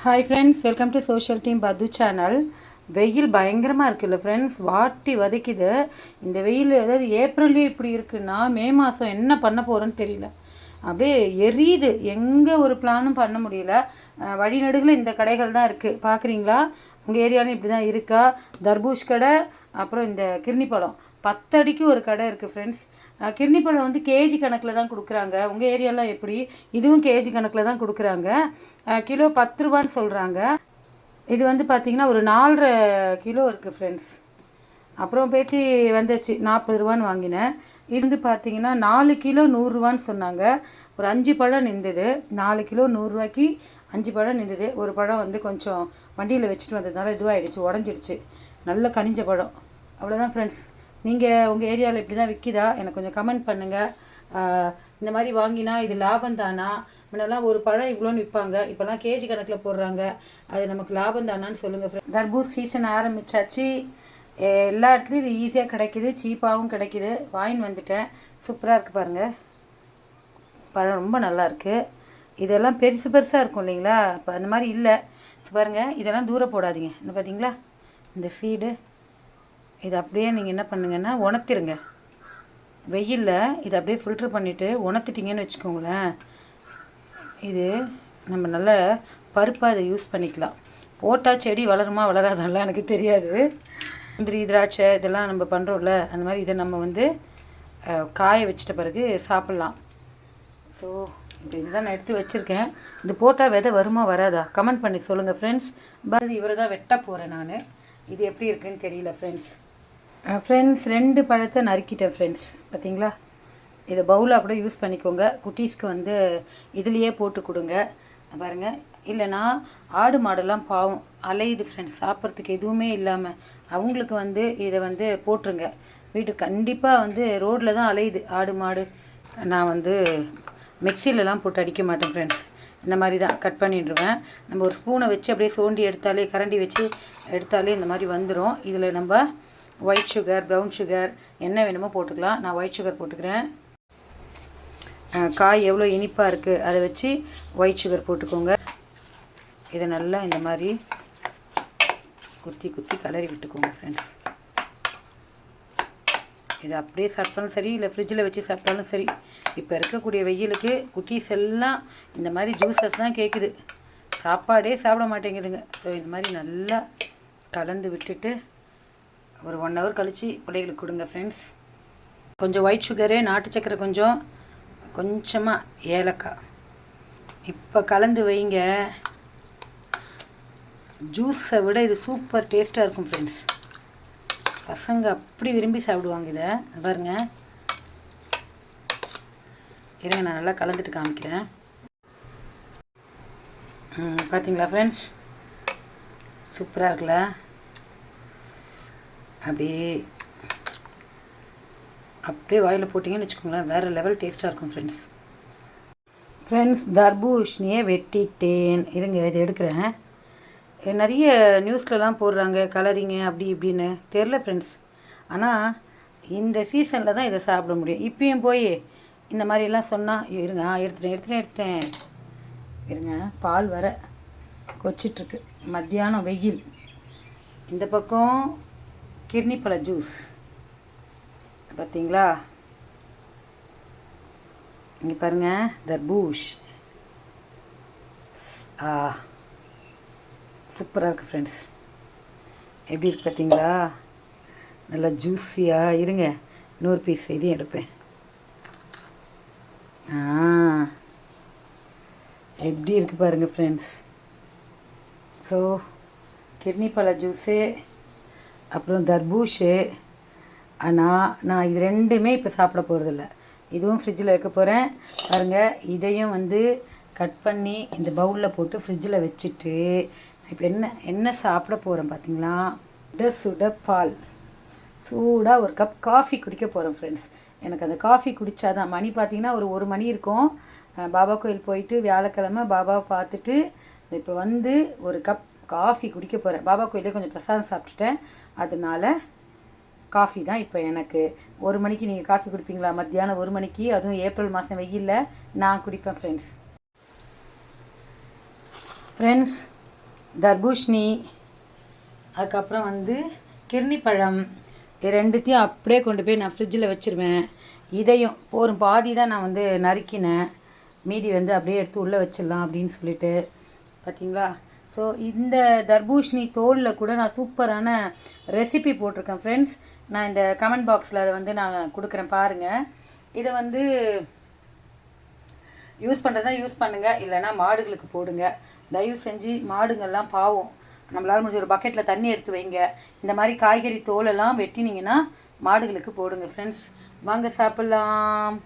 Hi friends, welcome to social team பத்து channel. வெயில் பயங்கரமாக இருக்குல்ல ஃப்ரெண்ட்ஸ், வாட்டி வதைக்குது இந்த வெயில். அதாவது ஏப்ரல்லே இப்படி இருக்குன்னா மே மாதம் என்ன பண்ண போகிறோன்னு தெரியல. அப்படியே எரியுது, எங்கே ஒரு பிளானும் பண்ண முடியல. வழிநடுகில் இந்த கடைகள் தான் இருக்குது, பார்க்குறீங்களா? உங்கள் ஏரியாலும் இப்படி தான் இருக்கா? தர்பூஷ் கடை, அப்புறம் இந்த கிர்னி பழம் 10 அடிக்கு ஒரு கடை இருக்குது ஃப்ரெண்ட்ஸ். கிர்னி பழம் வந்து கேஜி கணக்கில் தான் கொடுக்குறாங்க. உங்கள் ஏரியாலாம் எப்படி? இதுவும் கேஜி கணக்கில் தான் கொடுக்குறாங்க. கிலோ 10 ரூபான்னு சொல்கிறாங்க. இது வந்து பார்த்திங்கன்னா ஒரு 4.5 கிலோ இருக்குது ஃப்ரெண்ட்ஸ். அப்புறம் பேசி வந்துச்சு 40 ரூபான்னு வாங்கினேன். இது வந்து பார்த்திங்கன்னா 4 கிலோ 100 ரூபான்னு சொன்னாங்க. ஒரு 5 பழம் நின்றுது. 4 கிலோ 100 ரூபாய்க்கு 5 பழம் நின்றுது. ஒரு பழம் வந்து கொஞ்சம் வண்டியில் வச்சுட்டு வந்ததுனால இதுவாகிடுச்சு, உடஞ்சிடுச்சு. நல்ல கனிஞ்ச பழம். அவ்வளோதான் ஃப்ரெண்ட்ஸ். நீங்கள் உங்கள் ஏரியாவில் இப்படி தான் விற்கிதா? எனக்கு கொஞ்சம் கமெண்ட் பண்ணுங்கள். இந்த மாதிரி வாங்கினா இது லாபம் தானா? முன்னெல்லாம் ஒரு பழம் இவ்வளோன்னு விற்பாங்க, இப்போலாம் கேஜி கணக்கில் போடுறாங்க. அது நமக்கு லாபம் தானான்னு சொல்லுங்கள் ஃப்ரெண்ட்ஸ். தர்பூஸ் சீசன் ஆரம்பித்தாச்சு. எல்லா இடத்துலையும் இது ஈஸியாக கிடைக்கிது, சீப்பாகவும் கிடைக்கிது. வாங்கின்னு வந்துட்டேன். சூப்பராக இருக்குது பாருங்கள், பழம் ரொம்ப நல்லாயிருக்கு. இதெல்லாம் பெருசு பெருசாக இருக்கும் இல்லைங்களா? இப்போ அந்த மாதிரி இல்லை. பாருங்கள், இதெல்லாம் தூரம் போடாதீங்க. என்ன பார்த்தீங்களா இந்த சீடு? இது அப்படியே நீங்கள் என்ன பண்ணுங்கன்னா உணர்த்திருங்க வெயிலில். இதை அப்படியே ஃபில்ட்ரு பண்ணிவிட்டு உணர்த்திட்டிங்கன்னு வச்சுக்கோங்களேன், இது நம்ம நல்ல பருப்பாக இதை யூஸ் பண்ணிக்கலாம். போட்டால் செடி வளருமா வளராதெல்லாம் எனக்கு தெரியாது. முந்திரி திராட்சை இதெல்லாம் நம்ம பண்ணுறோம்ல, அந்த மாதிரி இதை நம்ம வந்து காய வச்சிட்ட பிறகு சாப்பிட்லாம். ஸோ இப்போ இதுதான் நான் எடுத்து வச்சுருக்கேன். இது போட்டால் விதை வருமா வராதா கமெண்ட் பண்ணி சொல்லுங்கள் ஃப்ரெண்ட்ஸ். இவரை தான் வெட்ட போகிறேன் நான். இது எப்படி இருக்குன்னு தெரியல ஃப்ரெண்ட்ஸ். 2 பழத்தை நறுக்கிட்டேன் ஃப்ரெண்ட்ஸ். பார்த்தீங்களா? இதை பவுலாக கூட யூஸ் பண்ணிக்கோங்க. குட்டீஸ்க்கு வந்து இதுலேயே போட்டு கொடுங்க பாருங்கள். இல்லைனா ஆடு மாடெல்லாம் பாவம் அலையுது ஃப்ரெண்ட்ஸ், சாப்பிட்றதுக்கு எதுவுமே இல்லாமல். அவங்களுக்கு வந்து இதை வந்து போட்டுருங்க. வீட்டுக்கு கண்டிப்பாக வந்து ரோட்டில் தான் அலையுது ஆடு மாடு. நான் வந்து மிக்சிலலாம் போட்டு அடிக்க மாட்டேன் ஃப்ரெண்ட்ஸ். இந்த மாதிரி தான் கட் பண்ணிடுவேன். நம்ம ஒரு ஸ்பூனை வச்சு அப்படியே சோண்டி எடுத்தாலே, கரண்டி வச்சு எடுத்தாலே இந்த மாதிரி வந்துடும். இதில் நம்ம ஒயிட் சுகர், ப்ரௌன் சுகர் என்ன வேணுமோ போட்டுக்கலாம். நான் ஒயிட் சுகர் போட்டுக்கிறேன். காய் எவ்வளோ இனிப்பாக இருக்குது அதை வச்சு ஒயிட் சுகர் போட்டுக்கோங்க. இதை நல்லா இந்த மாதிரி குத்தி குத்தி கலரி விட்டுக்கோங்க ஃப்ரெண்ட்ஸ். இதை அப்படியே சாப்பிட்டாலும் சரி, இல்லை ஃப்ரிட்ஜில் வச்சு சாப்பிட்டாலும் சரி. இப்போ இருக்கக்கூடிய வெயிலுக்கு குட்டீஸ் எல்லாம் இந்த மாதிரி ஜூஸஸ் தான் கேட்குது, சாப்பாடே சாப்பிட மாட்டேங்குதுங்க. ஸோ இந்த மாதிரி நல்லா கலந்து விட்டுட்டு ஒரு 1 ஹவர் கழித்து பிள்ளைகளுக்கு கொடுங்க ஃப்ரெண்ட்ஸ். கொஞ்சம் ஒயிட் சுகரு, நாட்டு சக்கரை, கொஞ்சமாக ஏலக்காய் இப்போ கலந்து வைங்க. ஜூஸை விட இது சூப்பர் டேஸ்ட்டாக இருக்கும் ஃப்ரெண்ட்ஸ். பசங்க அப்படி விரும்பி சாப்பிடுவாங்க இதை. பாருங்க, இருங்க நான் நல்லா கலந்துட்டு காமிக்கிறேன். பார்த்தீங்களா ஃப்ரெண்ட்ஸ், சூப்பராக இருக்குல்ல? அப்படியே வாயில் போட்டிங்கன்னு வச்சுக்கோங்களேன், வேறு லெவல் டேஸ்ட்டாக இருக்கும் ஃப்ரெண்ட்ஸ். தர்பூஷணியை வெட்டிட்டேன். இருங்க இதை எடுக்கிறேன். நிறைய நியூஸ்லலாம் போடுறாங்க கலரிங்க அப்படி இப்படின்னு, தெரில ஃப்ரெண்ட்ஸ். ஆனால் இந்த சீசனில் தான் இதை சாப்பிட முடியும். இப்பயும் போய் இந்த மாதிரிலாம் சொன்னால் இருங்க, எடுத்துட்டேன். இருங்க, பால் வர கொச்சிட்ருக்கு. மத்தியானம் வெயில். இந்த பக்கம் கிர்னி பழ ஜூஸ் பார்த்தீங்களா? இங்கே பாருங்கள், தர்பூஷ். சூப்பராக இருக்குது ஃப்ரெண்ட்ஸ். எப்படி இருக்குது பார்த்தீங்களா? நல்லா ஜூஸியாக. இருங்க, இன்னொரு பீஸ் இதையும் எடுப்பேன். எப்படி இருக்குது பாருங்கள் ஃப்ரெண்ட்ஸ். ஸோ கிர்னி பழ ஜூஸு, அப்புறம் தர்பூஷு. ஆனால் நான் இது 2மே இப்போ சாப்பிட போகிறதில்ல. இதுவும் ஃப்ரிட்ஜில் வைக்க போகிறேன் பாருங்கள். இதையும் வந்து கட் பண்ணி இந்த பவுலில் போட்டு ஃப்ரிட்ஜில் வச்சுட்டு இப்போ என்ன சாப்பிட போகிறேன் பார்த்தீங்களா? சுட பால், சூடாக ஒரு கப் காஃபி குடிக்க போகிறேன் ஃப்ரெண்ட்ஸ். எனக்கு அந்த காஃபி குடித்தாதான், மணி பார்த்திங்கன்னா ஒரு 1 மணி இருக்கும். பாபா கோயில் போயிட்டு வியாழக்கிழமை பாபாவை பார்த்துட்டு இப்போ வந்து ஒரு கப் காஃபி குடிக்க போகிறேன். பாபா கோயிலே கொஞ்சம் பிரசாதம் சாப்பிட்டுட்டேன், அதனால காஃபி தான் இப்போ எனக்கு. 1 மணிக்கு நீங்கள் காஃபி குடிப்பீங்களா? மத்தியானம் 1 மணிக்கு, அதுவும் ஏப்ரல் மாதம் வெயிலில் நான் குடிப்பேன் ஃப்ரெண்ட்ஸ். தர்பூஷணி, அதுக்கப்புறம் வந்து கிர்னி பழம், இது ரெண்டுத்தையும் அப்படியே கொண்டு போய் நான் ஃப்ரிட்ஜில் வச்சுருவேன். இதையும் பாதி தான் நான் வந்து நறுக்கினேன், மீதி வந்து அப்படியே எடுத்து உள்ளே வச்சிடலாம் அப்படின்னு சொல்லிட்டு. பார்த்தீங்களா? ஸோ இந்த தர்பூஷணி தோலில் கூட நான் சூப்பரான ரெசிபி போட்டிருக்கேன் ஃப்ரெண்ட்ஸ். நான் இந்த கமெண்ட் பாக்ஸில் அதை வந்து நான் கொடுக்குறேன் பாருங்கள். இதை வந்து யூஸ் பண்ணுறதா யூஸ் பண்ணுங்கள், இல்லைனா மாடுகளுக்கு போடுங்க. தயவு செஞ்சு மாடுங்கள்லாம் பாவம், நம்மளால் முடிஞ்ச ஒரு பக்கெட்டில் தண்ணி எடுத்து வைங்க. இந்த மாதிரி காய்கறி தோலெல்லாம் வெட்டினீங்கன்னா மாடுகளுக்கு போடுங்க ஃப்ரெண்ட்ஸ். வாங்க சாப்பிட்லாம்.